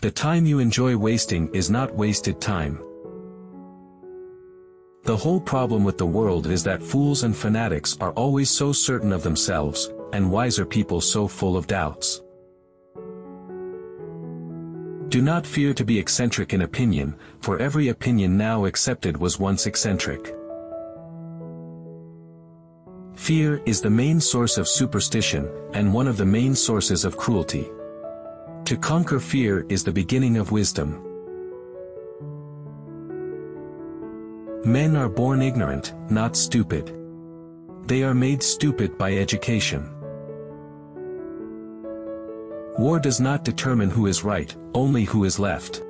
The time you enjoy wasting is not wasted time. The whole problem with the world is that fools and fanatics are always so certain of themselves, and wiser people so full of doubts. Do not fear to be eccentric in opinion, for every opinion now accepted was once eccentric. Fear is the main source of superstition, and one of the main sources of cruelty. To conquer fear is the beginning of wisdom. Men are born ignorant, not stupid. They are made stupid by education. War does not determine who is right, only who is left.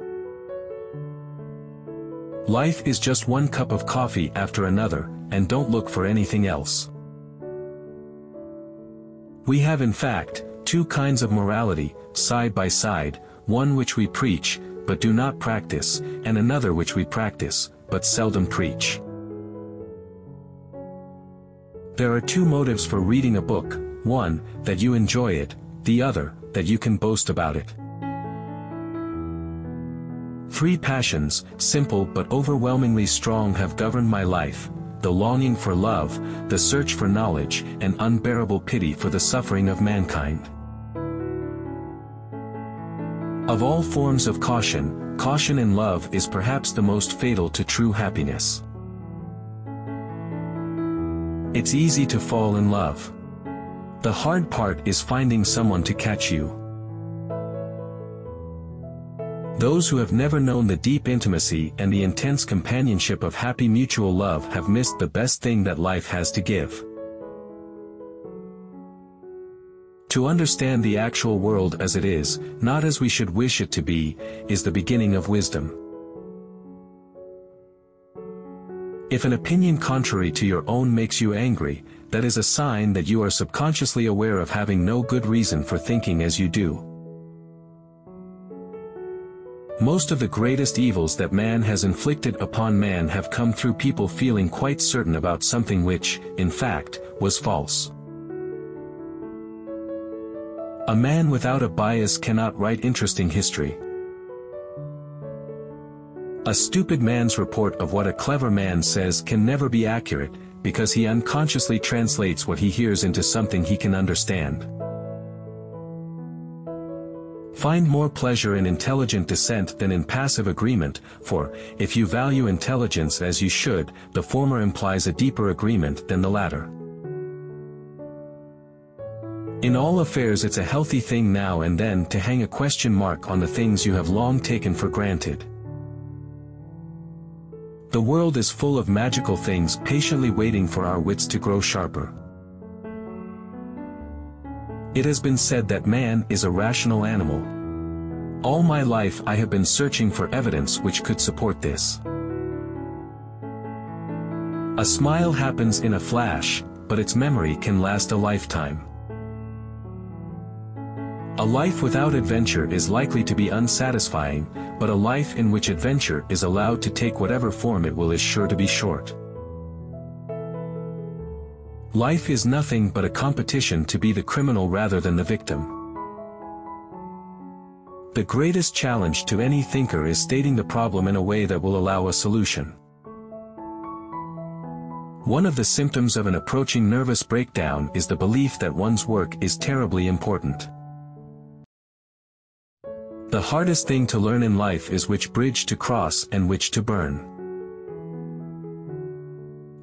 Life is just one cup of coffee after another, and don't look for anything else. We have in fact, two kinds of morality, side by side, one which we preach, but do not practice, and another which we practice, but seldom preach. There are two motives for reading a book, one, that you enjoy it, the other, that you can boast about it. Three passions, simple but overwhelmingly strong, have governed my life: the longing for love, the search for knowledge, and unbearable pity for the suffering of mankind. Of all forms of caution, caution in love is perhaps the most fatal to true happiness. It's easy to fall in love. The hard part is finding someone to catch you. Those who have never known the deep intimacy and the intense companionship of happy mutual love have missed the best thing that life has to give. To understand the actual world as it is, not as we should wish it to be, is the beginning of wisdom. If an opinion contrary to your own makes you angry, that is a sign that you are subconsciously aware of having no good reason for thinking as you do. Most of the greatest evils that man has inflicted upon man have come through people feeling quite certain about something which, in fact, was false. A man without a bias cannot write interesting history. A stupid man's report of what a clever man says can never be accurate, because he unconsciously translates what he hears into something he can understand. Find more pleasure in intelligent dissent than in passive agreement, for, if you value intelligence as you should, the former implies a deeper agreement than the latter. In all affairs it's a healthy thing now and then to hang a question mark on the things you have long taken for granted. The world is full of magical things patiently waiting for our wits to grow sharper. It has been said that man is a rational animal. All my life I have been searching for evidence which could support this. A smile happens in a flash, but its memory can last a lifetime. A life without adventure is likely to be unsatisfying, but a life in which adventure is allowed to take whatever form it will is sure to be short. Life is nothing but a competition to be the criminal rather than the victim. The greatest challenge to any thinker is stating the problem in a way that will allow a solution. One of the symptoms of an approaching nervous breakdown is the belief that one's work is terribly important. The hardest thing to learn in life is which bridge to cross and which to burn.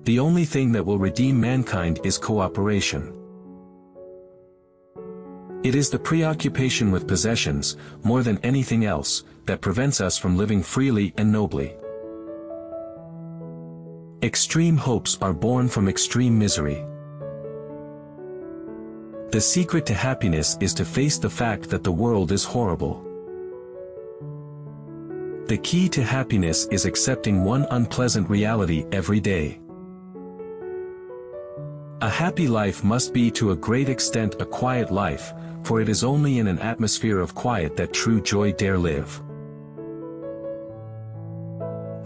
The only thing that will redeem mankind is cooperation. It is the preoccupation with possessions, more than anything else, that prevents us from living freely and nobly. Extreme hopes are born from extreme misery. The secret to happiness is to face the fact that the world is horrible. The key to happiness is accepting one unpleasant reality every day. A happy life must be to a great extent a quiet life, for it is only in an atmosphere of quiet that true joy dare live.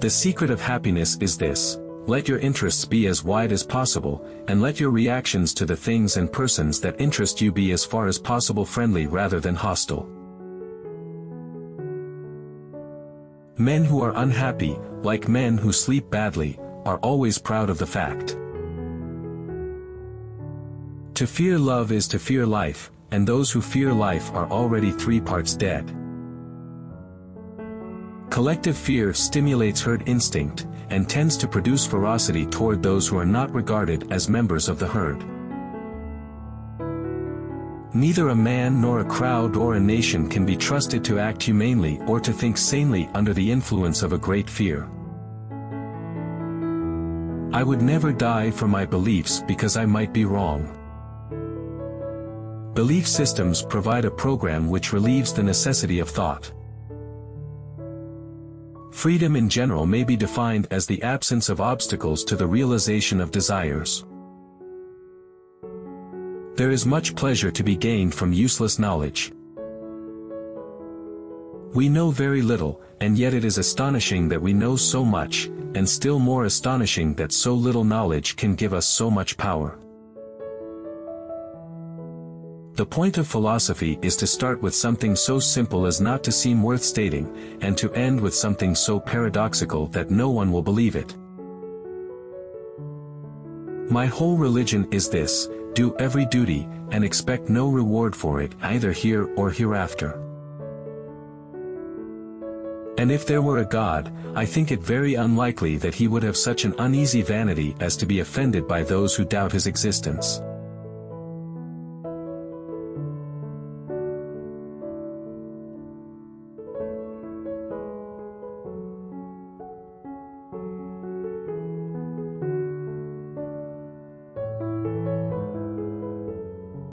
The secret of happiness is this: let your interests be as wide as possible, and let your reactions to the things and persons that interest you be as far as possible friendly rather than hostile. Men who are unhappy, like men who sleep badly, are always proud of the fact. To fear love is to fear life, and those who fear life are already 3 parts dead. Collective fear stimulates herd instinct, and tends to produce ferocity toward those who are not regarded as members of the herd. Neither a man nor a crowd or a nation can be trusted to act humanely or to think sanely under the influence of a great fear. I would never die for my beliefs because I might be wrong. Belief systems provide a program which relieves the necessity of thought. Freedom in general may be defined as the absence of obstacles to the realization of desires. There is much pleasure to be gained from useless knowledge. We know very little, and yet it is astonishing that we know so much, and still more astonishing that so little knowledge can give us so much power. The point of philosophy is to start with something so simple as not to seem worth stating, and to end with something so paradoxical that no one will believe it. My whole religion is this: do every duty, and expect no reward for it either here or hereafter. And if there were a God, I think it very unlikely that he would have such an uneasy vanity as to be offended by those who doubt his existence.